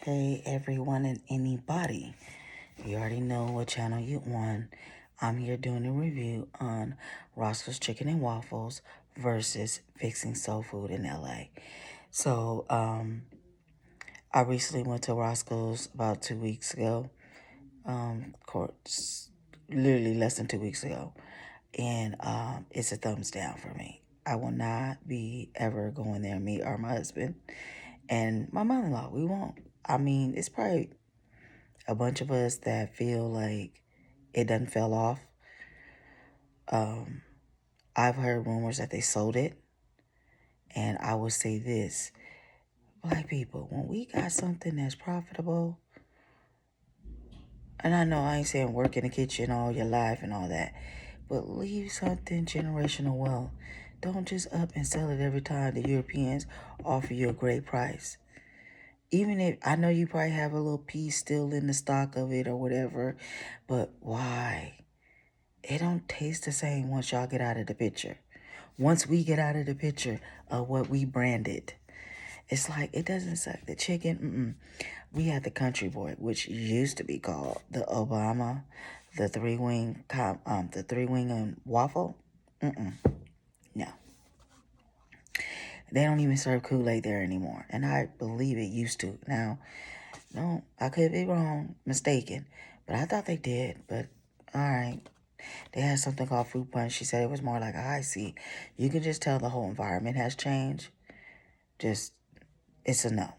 Hey everyone and anybody. You already know what channel you on. I'm here doing a review on Roscoe's Chicken and Waffles versus Fixins Soul Food in LA. So, I recently went to Roscoe's about 2 weeks ago. Course, literally less than 2 weeks ago. And it's a thumbs down for me. I will not be ever going there, me or my husband and my mother-in-law. We won't. I mean, it's probably a bunch of us that feel like it doesn't fell off. I've heard rumors that they sold it. And I would say this, black people, when we got something that's profitable, and I know I ain't saying work in the kitchen all your life and all that, but leave something generational wealth. Don't just up and sell it every time the Europeans offer you a great price. Even if, I know you probably have a little piece still in the stock of it or whatever, but why? It don't taste the same once y'all get out of the picture. Once we get out of the picture of what we branded, it's like it doesn't suck. The chicken, we had the Country Boy, which used to be called the Obama, the three-wing and waffle. No. They don't even serve Kool-Aid there anymore. And I believe it used to. Now, no, I could be wrong, mistaken. But I thought they did. But, all right. They had something called fruit punch. She said it was more like a high C. You can just tell the whole environment has changed. It's a no.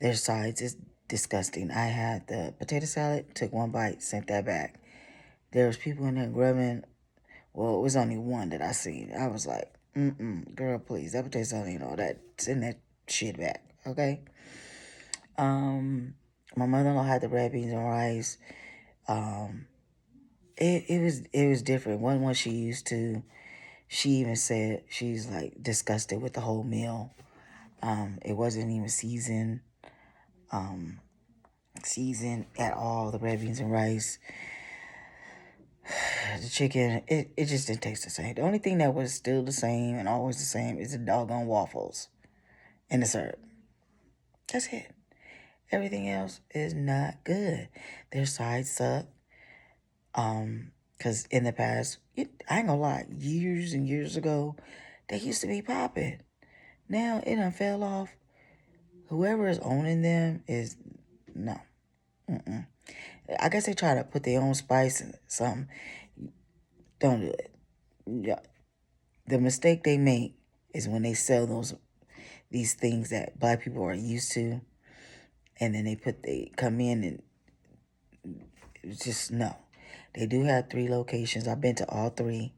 Their sides is disgusting. I had the potato salad, took one bite, sent that back. There was people in there grubbing. Well, it was only one that I seen. I was like, girl, please, that potato salad ain't all that. Send that shit back, okay? My mother-in-law had the red beans and rice. It was different. One she used to. She even said she's like disgusted with the whole meal. It wasn't even seasoned at all. The red beans and rice, the chicken, it just didn't taste the same. The only thing that was still the same and always the same is the doggone waffles and the syrup. That's it. Everything else is not good. Their sides suck. Because in the past, I ain't gonna lie, years and years ago, they used to be popping. Now it done fell off. Whoever is owning them is, no. I guess they try to put their own spice in something. Don't do it. Yeah. The mistake they make is when they sell these things that black people are used to, and then they come in and it's just, no. They do have 3 locations. I've been to all 3.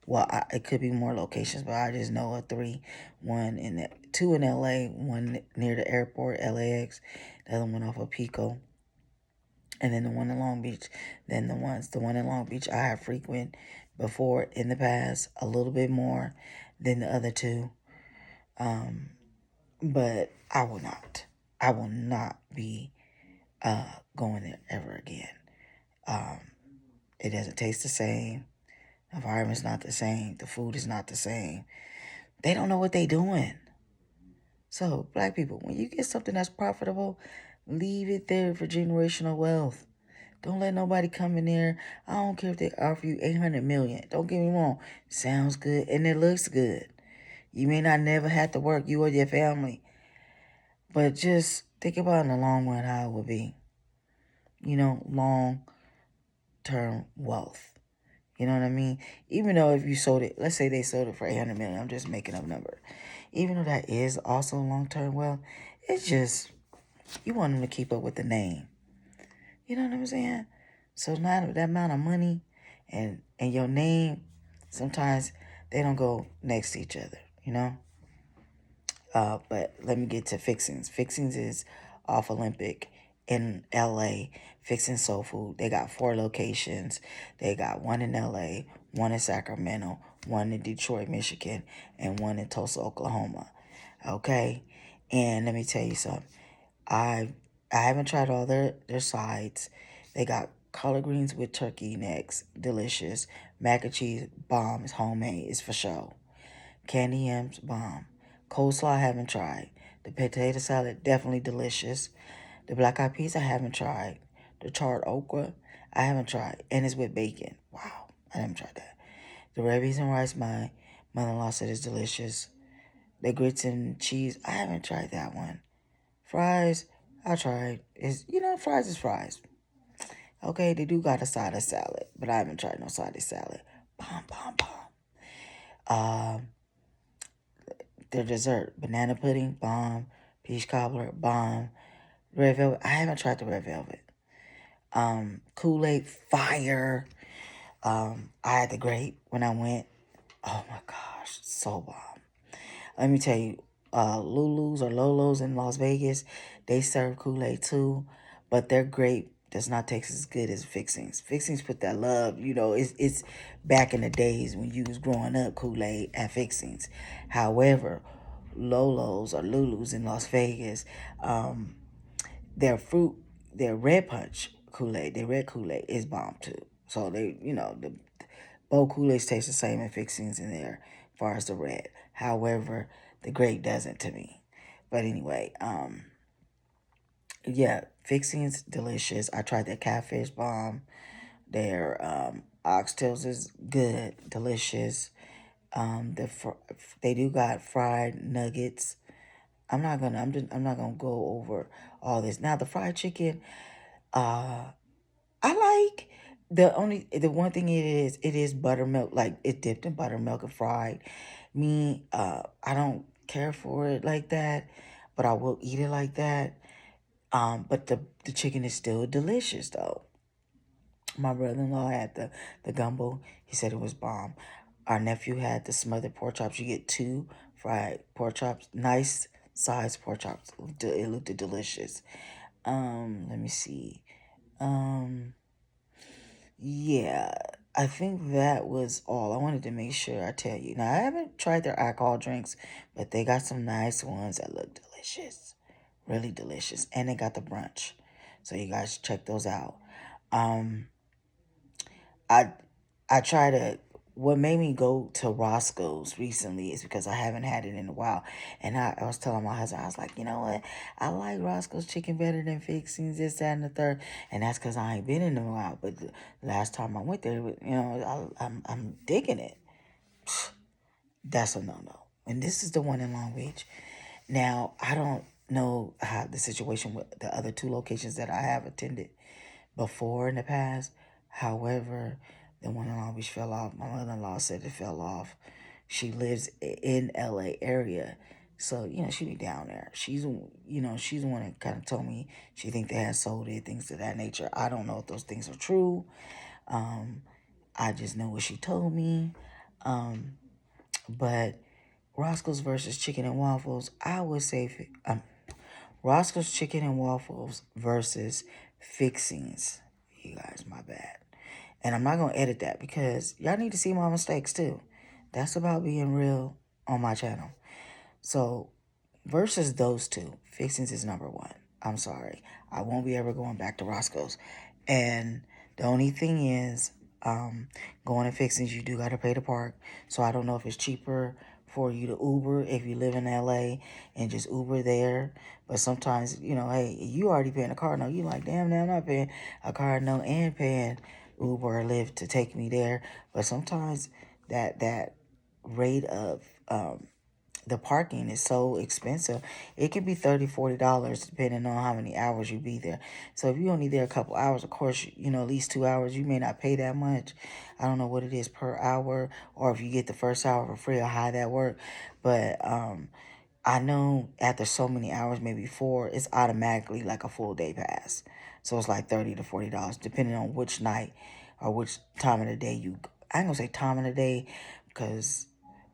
Well, it could be more locations, but I just know of 3. 2 in LA, one near the airport, LAX. The other one off of Pico. And then the one in Long Beach. Then the one in Long Beach I have frequent before in the past, a little bit more than the other 2. But I will not. I will not be going there ever again. It doesn't taste the same. The environment's not the same. The food is not the same. They don't know what they're doing. So, black people, when you get something that's profitable, leave it there for generational wealth. Don't let nobody come in there. I don't care if they offer you $800 million. Don't get me wrong. Sounds good and it looks good. You may not never have to work, you or your family. But just think about in the long run how it would be. Long-term wealth. You know what I mean? Even though if you sold it, let's say they sold it for $800 million. I'm just making up a number. Even though that is also long-term wealth, it's just, you want them to keep up with the name. You know what I'm saying? So now that amount of money and your name, sometimes they don't go next to each other, But let me get to Fixins. Fixins is off Olympic in LA. Fixins Soul Food. They got 4 locations. They got one in LA, one in Sacramento, one in Detroit, Michigan, and one in Tulsa, Oklahoma. Okay? And let me tell you something. I haven't tried all their sides. They got collard greens with turkey necks. Delicious. Mac and cheese, bomb. It's homemade. It's for show. Candy yams, bomb. Coleslaw, I haven't tried. The potato salad, definitely delicious. The black eyed peas I haven't tried. The charred okra I haven't tried, and it's with bacon. Wow, I haven't tried that. The red beans and rice my mother-in-law said is delicious. The grits and cheese I haven't tried that one. Fries I tried. Is fries is fries. Okay, they do got a side of salad, but I haven't tried no side of salad. Bomb, bomb, bomb. Um, their dessert, banana pudding, bomb. Peach cobbler, bomb. Red velvet, I haven't tried the red velvet. Kool-Aid, fire. I had the grape when I went. Oh my gosh, so bomb. Let me tell you, Lulu's or Lolo's in Las Vegas, they serve Kool-Aid too, but their grape does not taste as good as Fixins. Fixins put that love, it's back in the days when you was growing up, Kool-Aid at Fixins. However, Lolo's or Lulu's in Las Vegas, their fruit, their red punch Kool-Aid, their red Kool-Aid is bomb too. So the both Kool-Aids taste the same in Fixins in there as far as the red. However, the grape doesn't to me. But anyway, yeah, Fixins delicious. I tried their catfish bomb. Their oxtails is good, delicious. They do got fried nuggets. I'm not gonna go over all this. Now the fried chicken, I like the one thing it is buttermilk, like it's dipped in buttermilk and fried. I don't care for it like that, but I will eat it like that. But the chicken is still delicious though. My brother-in-law had the gumbo. He said it was bomb. Our nephew had the smothered pork chops. You get two fried pork chops, nice sized pork chops. It looked delicious. Let me see. Um, yeah, I think that was all. I wanted to make sure I tell you. Now, I haven't tried their alcohol drinks, but they got some nice ones that look delicious. Really delicious. And they got the brunch. So you guys check those out. Um, I I try to what made me go to Roscoe's recently is because I haven't had it in a while. And I was telling my husband, I was like, you know what? I like Roscoe's chicken better than Fixings, this, that, and the third. And that's because I ain't been in a while. But the last time I went there, I'm digging it. That's a no-no. And this is the one in Long Beach. Now, I don't know how the situation with the other two locations that I have attended before in the past. However, the one in Long Beach fell off. My mother-in-law said it fell off. She lives in LA area. So, she be down there. She's the one that kind of told me she think they had sold it, things of that nature. I don't know if those things are true. I just know what she told me. But Roscoe's versus Chicken and Waffles, I would say Roscoe's Chicken and Waffles versus Fixings. You guys, my bad. And I'm not going to edit that because y'all need to see my mistakes too. That's about being real on my channel. So, versus those two, Fixins is number one. I'm sorry. I won't be ever going back to Roscoe's. And the only thing is, going to Fixins, you do got to pay to park. So I don't know if it's cheaper for you to Uber if you live in LA and just Uber there. But sometimes, hey, you already paying a car note. You like, damn, now I'm not paying a car note and paying Uber or Lyft to take me there. But sometimes that rate of the parking is so expensive. It could be $30, $40 depending on how many hours you be there. So if you only there a couple hours, of course, at least 2 hours, you may not pay that much. I don't know what it is per hour or if you get the first hour for free or how that work. But I know after so many hours, maybe four, it's automatically like a full day pass. So it's like $30 to $40 depending on which night or which time of the day I ain't gonna say time of the day because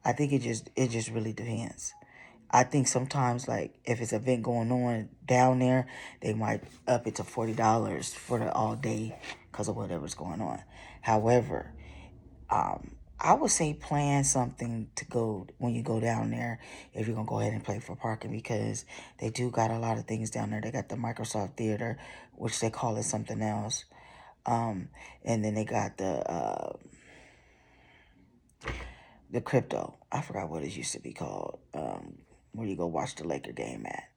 I think it just really depends. I think sometimes like if it's an event going on down there, they might up it to $40 for the all day because of whatever's going on. However, I would say plan something to go when you go down there if you're gonna go ahead and pay for parking because they do got a lot of things down there. They got the Microsoft Theater, which they call it something else. And then they got the crypto. I forgot what it used to be called. Where you go watch the Laker game at.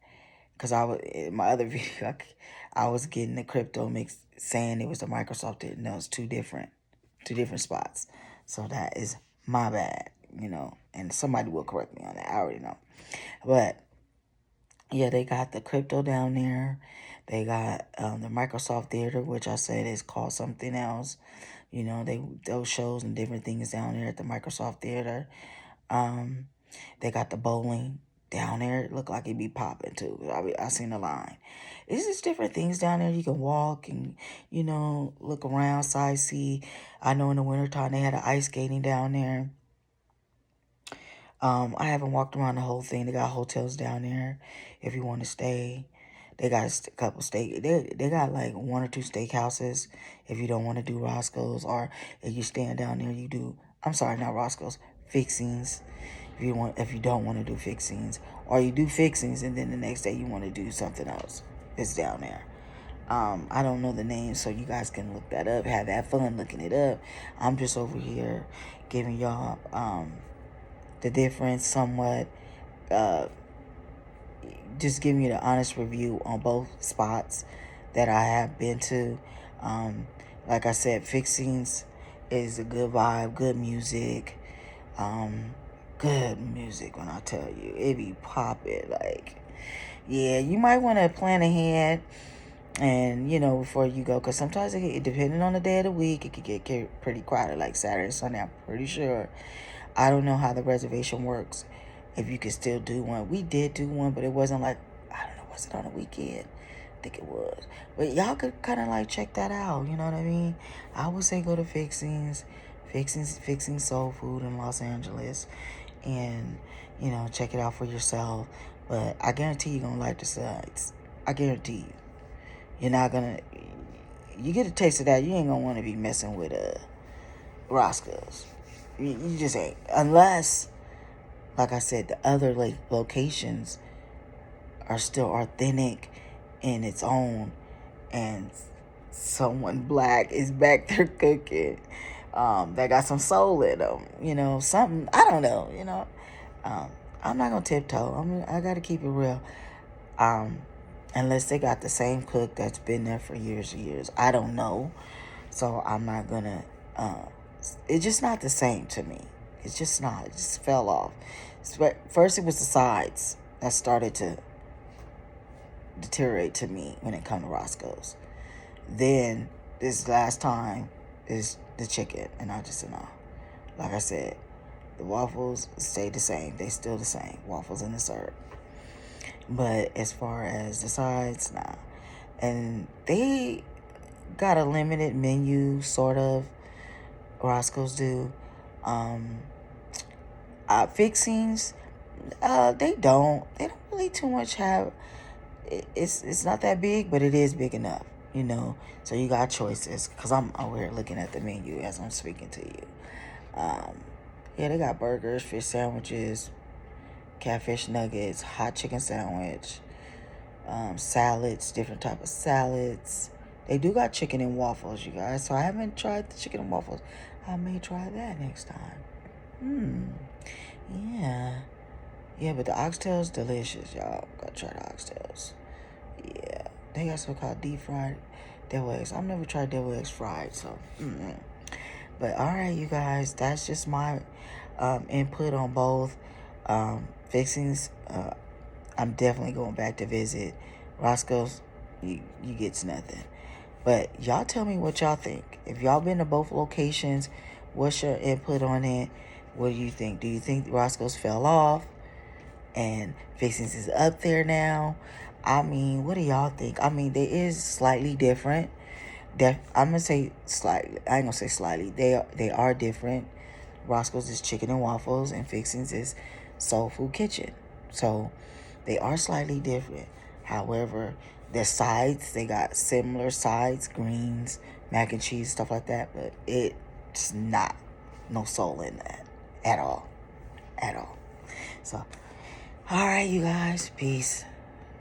because I was in my other video, I was getting the crypto mix saying it was the Microsoft, and that was two different spots. So that is my bad, and somebody will correct me on that. I already know. But yeah, they got the crypto down there. They got the Microsoft Theater, which I said is called something else. Those shows and different things down there at the Microsoft Theater. They got the bowling down there. It looked like it'd be popping too. I seen the line. It's just different things down there. You can walk and, look around, sightsee. I know in the wintertime they had an ice skating down there. I haven't walked around the whole thing. They got hotels down there if you want to stay. They got a couple steak. They got like one or two steakhouses if you don't want to do Roscoe's, or if you're staying down there, you do. I'm sorry, not Roscoe's. Fixins. If you don't want to do Fixins, or you do Fixins and then the next day you want to do something else, it's down there. I don't know the name, so you guys can look that up. Have that fun looking it up. I'm just over here giving y'all the difference somewhat. Just giving you the honest review on both spots that I have been to. Like I said, Fixings is a good vibe, good music. Good music when I tell you. It be popping. Like, yeah, you might want to plan ahead and, before you go. Because sometimes, depending on the day of the week, it could get pretty crowded. Like Saturday and Sunday, I'm pretty sure. I don't know how the reservation works. If you could still do one. We did do one, but it wasn't like, I don't know, was it on a weekend? I think it was. But y'all could kind of like check that out. You know what I mean? I would say go to Fixins Soul Food in Los Angeles. And, check it out for yourself. But I guarantee you're going to like the sides. I guarantee you. You're not going to... You get a taste of that, you ain't going to want to be messing with Roscoe's. You just ain't. Unless, like I said, the other locations are still authentic in its own. And someone black is back there cooking. That got some soul in them, something, I don't know, I'm not gonna tiptoe. I gotta keep it real. Unless they got the same cook that's been there for years and years. I don't know. So I'm not gonna, it's just not the same to me. It's just not. It just fell off. First it was the sides that started to deteriorate to me when it come to Roscoe's. Then this last time is the chicken, and I just know, like I said, the waffles stayed the same. They still the same, waffles and the syrup. But as far as the sides, nah. And they got a limited menu, sort of. Roscoe's do. Fixings, they don't really too much have. It's not that big, but it is big enough. So you got choices, because I'm over here looking at the menu as I'm speaking to you. Yeah, they got burgers, fish sandwiches, catfish nuggets, hot chicken sandwich, salads, different type of salads. They do got chicken and waffles, you guys, so I haven't tried the chicken and waffles. I may try that next time. Yeah, but the oxtail's delicious, y'all. Gotta try the oxtails. Yeah, they got something called deep fried devil eggs. I've never tried devil eggs fried, so. But all right, you guys, that's just my input on both Fixings. I'm definitely going back to visit. Roscoe's, you gets nothing. But y'all tell me what y'all think. If y'all been to both locations, what's your input on it? What do you think? Do you think Roscoe's fell off and Fixins is up there now? What do y'all think? They is slightly different. I'm gonna say slightly. I ain't gonna say slightly. They are different. Roscoe's is chicken and waffles, and Fixins is Soul Food Kitchen. So they are slightly different. However, their sides, they got similar sides, greens, mac and cheese, stuff like that. But it's not no soul in that at all. So, all right, you guys, peace.